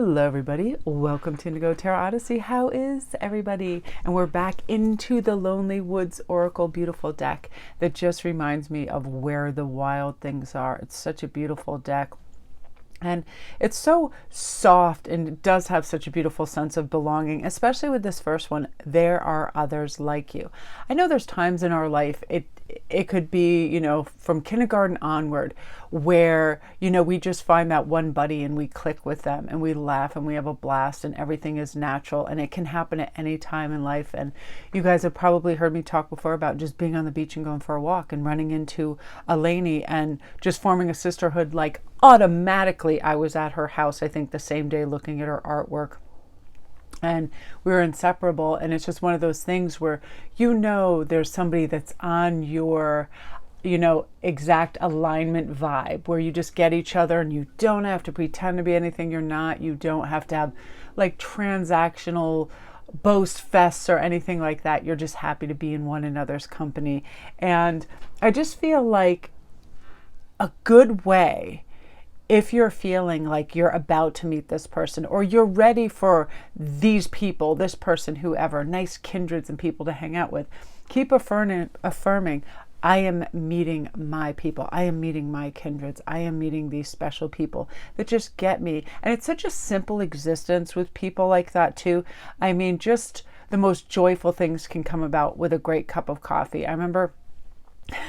Hello everybody, welcome to Indigo Tarot Odyssey. How is everybody? And we're back into the Lonely Woods Oracle beautiful deck that just reminds me of where the wild things are. It's such a beautiful deck. And it's so soft and it does have such a beautiful sense of belonging, especially with this first one, there are others like you. I know there's times in our life, it could be, from kindergarten onward, where, we just find that one buddy and we click with them and we laugh and we have a blast and everything is natural, and it can happen at any time in life. And you guys have probably heard me talk before about just being on the beach and going for a walk and running into Eleni and just forming a sisterhood. Like automatically I was at her house, I think the same day, looking at her artwork. And we were inseparable. And it's just one of those things where, there's somebody that's on your, exact alignment vibe, where you just get each other and you don't have to pretend to be anything you're not. You don't have to have like transactional boast fests or anything like that. You're just happy to be in one another's company. And I just feel like a good way, if you're feeling like you're about to meet this person or you're ready for these people, this person, whoever, nice kindreds and people to hang out with, keep affirming, I am meeting my people. I am meeting my kindreds. I am meeting these special people that just get me. And it's such a simple existence with people like that too. I mean, just the most joyful things can come about with a great cup of coffee. I remember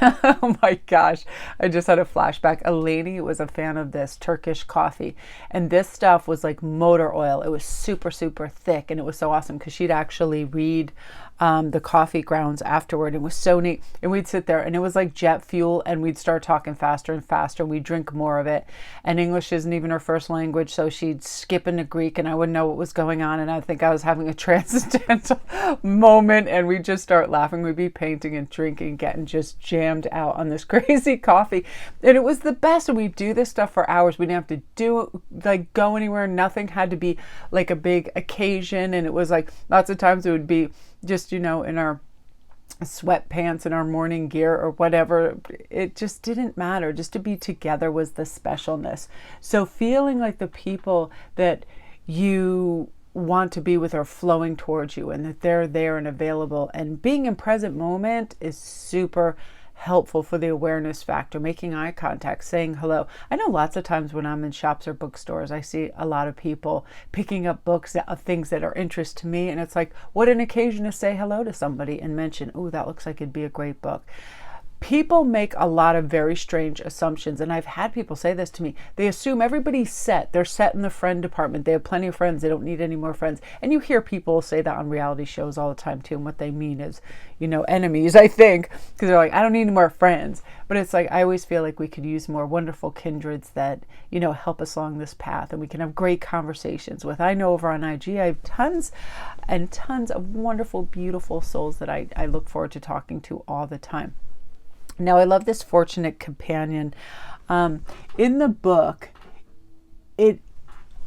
oh my gosh, I just had a flashback. Eleni was a fan of this Turkish coffee, and this stuff was like motor oil. It was super, super thick, and it was so awesome because she'd actually read the coffee grounds afterward. It was so neat. And we'd sit there and it was like jet fuel, and we'd start talking faster and faster. We'd drink more of it. And English isn't even her first language, so she'd skip into Greek and I wouldn't know what was going on. And I think I was having a transcendental moment, and we'd just start laughing. We'd be painting and drinking, getting just jammed out on this crazy coffee. And it was the best. And we'd do this stuff for hours. We didn't have to go anywhere. Nothing had to be like a big occasion. And it was like lots of times it would be just, in our sweatpants and our morning gear or whatever. It just didn't matter. Just to be together was the specialness. So feeling like the people that you want to be with are flowing towards you and that they're there and available, and being in present moment is super helpful for the awareness factor. Making eye contact, saying hello. I know lots of times when I'm in shops or bookstores, I see a lot of people picking up books of things that are interest to me, and it's like, what an occasion to say hello to somebody and mention, oh, that looks like it'd be a great book. People make a lot of very strange assumptions, and I've had people say this to me. They assume everybody's set. They're set in the friend department. They have plenty of friends. They don't need any more friends. And you hear people say that on reality shows all the time too, and what they mean is, enemies, I think, because they're like, I don't need any more friends. But it's like, I always feel like we could use more wonderful kindreds that, help us along this path, and we can have great conversations with. I know over on IG, I have tons and tons of wonderful, beautiful souls that I look forward to talking to all the time. Now, I love this fortunate companion. In the book,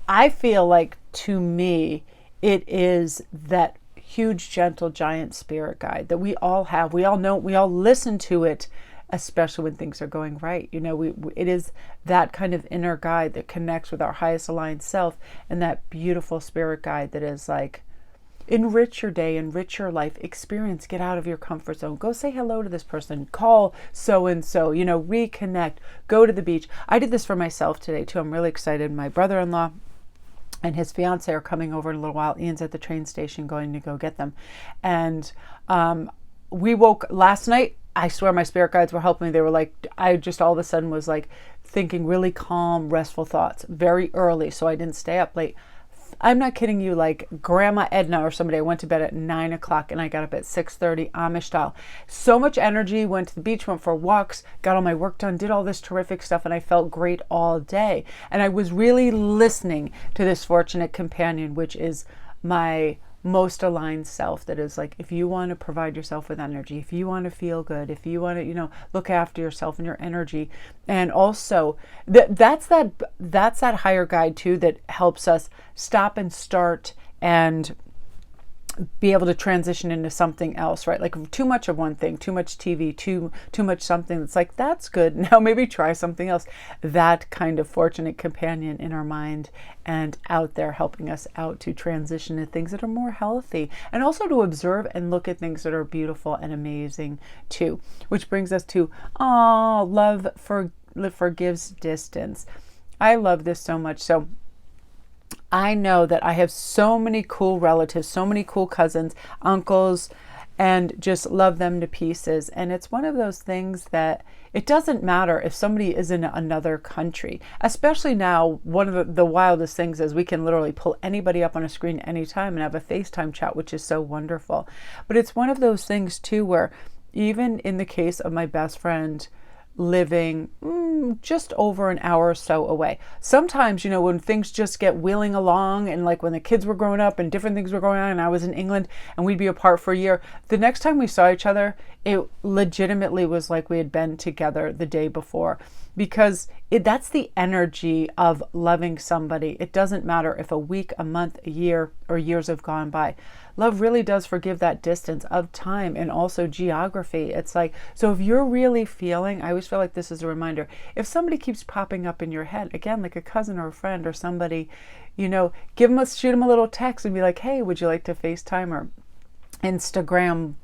I feel like, to me, it is that huge, gentle, giant spirit guide that we all have. We all know, we all listen to it, especially when things are going right. It is that kind of inner guide that connects with our highest aligned self, and that beautiful spirit guide that is like, enrich your day, enrich your life experience, get out of your comfort zone, go say hello to this person, call so-and-so, reconnect, go to the beach. I did this for myself today too. I'm really excited. My brother-in-law and his fiance are coming over in a little while. Ian's at the train station going to go get them. And we woke last night. I swear my spirit guides were helping me. They were like, I just all of a sudden was like thinking really calm, restful thoughts very early. So I didn't stay up late. I'm not kidding you, like Grandma Edna or somebody. I went to bed at 9 o'clock and I got up at 6:30 Amish style. So much energy, went to the beach, went for walks, got all my work done, did all this terrific stuff, and I felt great all day. And I was really listening to this fortunate companion, which is my most aligned self, that is like, if you want to provide yourself with energy, if you want to feel good, if you want to, look after yourself and your energy. And also that's that higher guide too, that helps us stop and start and be able to transition into something else, right? Like too much of one thing, too much TV, too much something that's like, that's good. Now maybe try something else. That kind of fortunate companion in our mind and out there helping us out to transition to things that are more healthy, and also to observe and look at things that are beautiful and amazing too. Which brings us to, love forgives distance. I love this so much. So I know that I have so many cool relatives, so many cool cousins, uncles, and just love them to pieces. And it's one of those things that it doesn't matter if somebody is in another country, especially now. One of the wildest things is we can literally pull anybody up on a screen anytime and have a FaceTime chat, which is so wonderful. But it's one of those things too, where even in the case of my best friend living just over an hour or so away. Sometimes, when things just get wheeling along, and like when the kids were growing up and different things were going on and I was in England and we'd be apart for a year, the next time we saw each other, it legitimately was like we had been together the day before, because that's the energy of loving somebody. It doesn't matter if a week, a month, a year, or years have gone by. Love really does forgive that distance of time and also geography. It's like, so if you're really feeling, I always feel like this is a reminder, if somebody keeps popping up in your head, again, like a cousin or a friend or somebody, shoot them a little text and be like, hey, would you like to FaceTime or Instagram?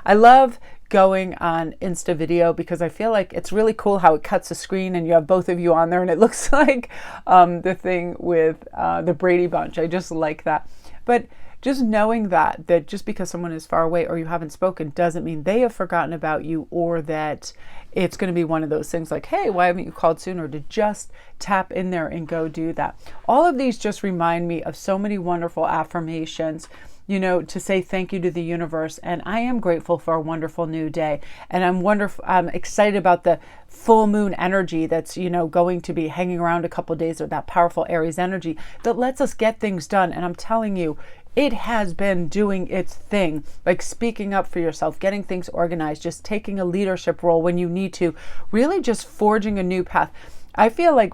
I love going on Insta video because I feel like it's really cool how it cuts the screen and you have both of you on there and it looks like the thing with the Brady Bunch. I just like that. But just knowing that just because someone is far away or you haven't spoken doesn't mean they have forgotten about you, or that it's going to be one of those things like, hey, why haven't you called sooner? To just tap in there and go do that. All of these just remind me of so many wonderful affirmations, to say thank you to the universe. And I am grateful for a wonderful new day. And I'm excited about the full moon energy that's, going to be hanging around a couple of days, of that powerful Aries energy that lets us get things done. And I'm telling you, it has been doing its thing, like speaking up for yourself, getting things organized, just taking a leadership role when you need to, really just forging a new path. I feel like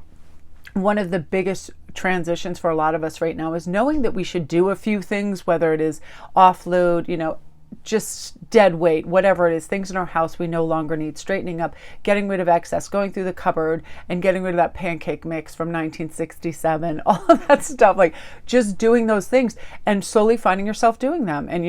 one of the biggest transitions for a lot of us right now is knowing that we should do a few things, whether it is offload, just dead weight, whatever it is, things in our house we no longer need, straightening up, getting rid of excess, going through the cupboard and getting rid of that pancake mix from 1967, all of that stuff, like just doing those things and slowly finding yourself doing them. And,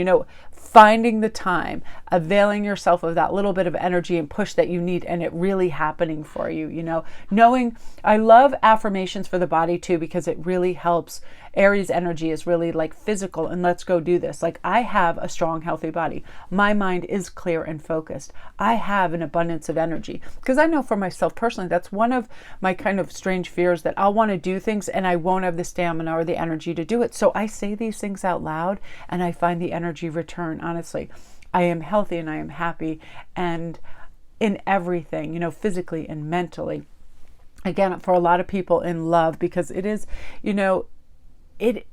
finding the time, availing yourself of that little bit of energy and push that you need, and it really happening for you, knowing. I love affirmations for the body too, because it really helps. Aries energy is really like physical, and let's go do this. Like, I have a strong, healthy body. My mind is clear and focused. I have an abundance of energy, because I know for myself personally, that's one of my kind of strange fears, that I'll want to do things and I won't have the stamina or the energy to do it. So I say these things out loud and I find the energy return. Honestly, I am healthy and I am happy, and in everything, physically and mentally. Again, for a lot of people, in love, because it is, it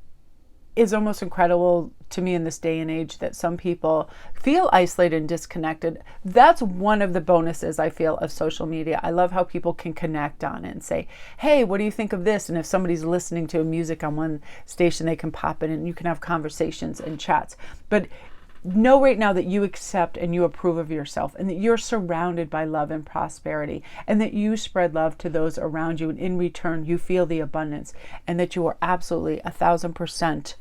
is almost incredible to me in this day and age that some people feel isolated and disconnected. That's one of the bonuses I feel of social media. I love how people can connect on it and say, hey, what do you think of this? And if somebody's listening to music on one station, they can pop in and you can have conversations and chats. But know right now that you accept and you approve of yourself, and that you're surrounded by love and prosperity, and that you spread love to those around you, and in return you feel the abundance, and that you are absolutely 1,000%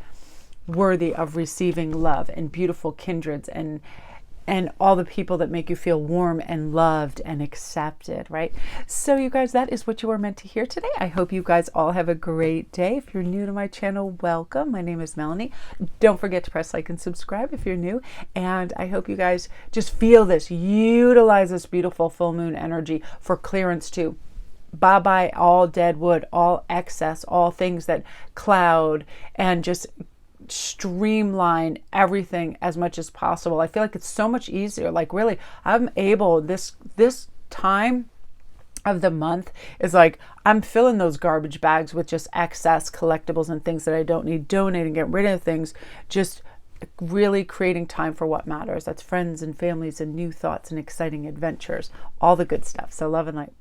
worthy of receiving love and beautiful kindreds and all the people that make you feel warm and loved and accepted, right? So you guys, that is what you are meant to hear today. I hope you guys all have a great day. If you're new to my channel, welcome. My name is Melanie. Don't forget to press like and subscribe if you're new. And I hope you guys just feel this, utilize this beautiful full moon energy for clearance too. Bye-bye all dead wood, all excess, all things that cloud, and just streamline everything as much as possible. I feel like it's so much easier. Like, really, I'm able, this time of the month is like, I'm filling those garbage bags with just excess collectibles and things that I don't need, donating, getting rid of things, just really creating time for what matters. That's friends and families and new thoughts and exciting adventures, all the good stuff. So love and light.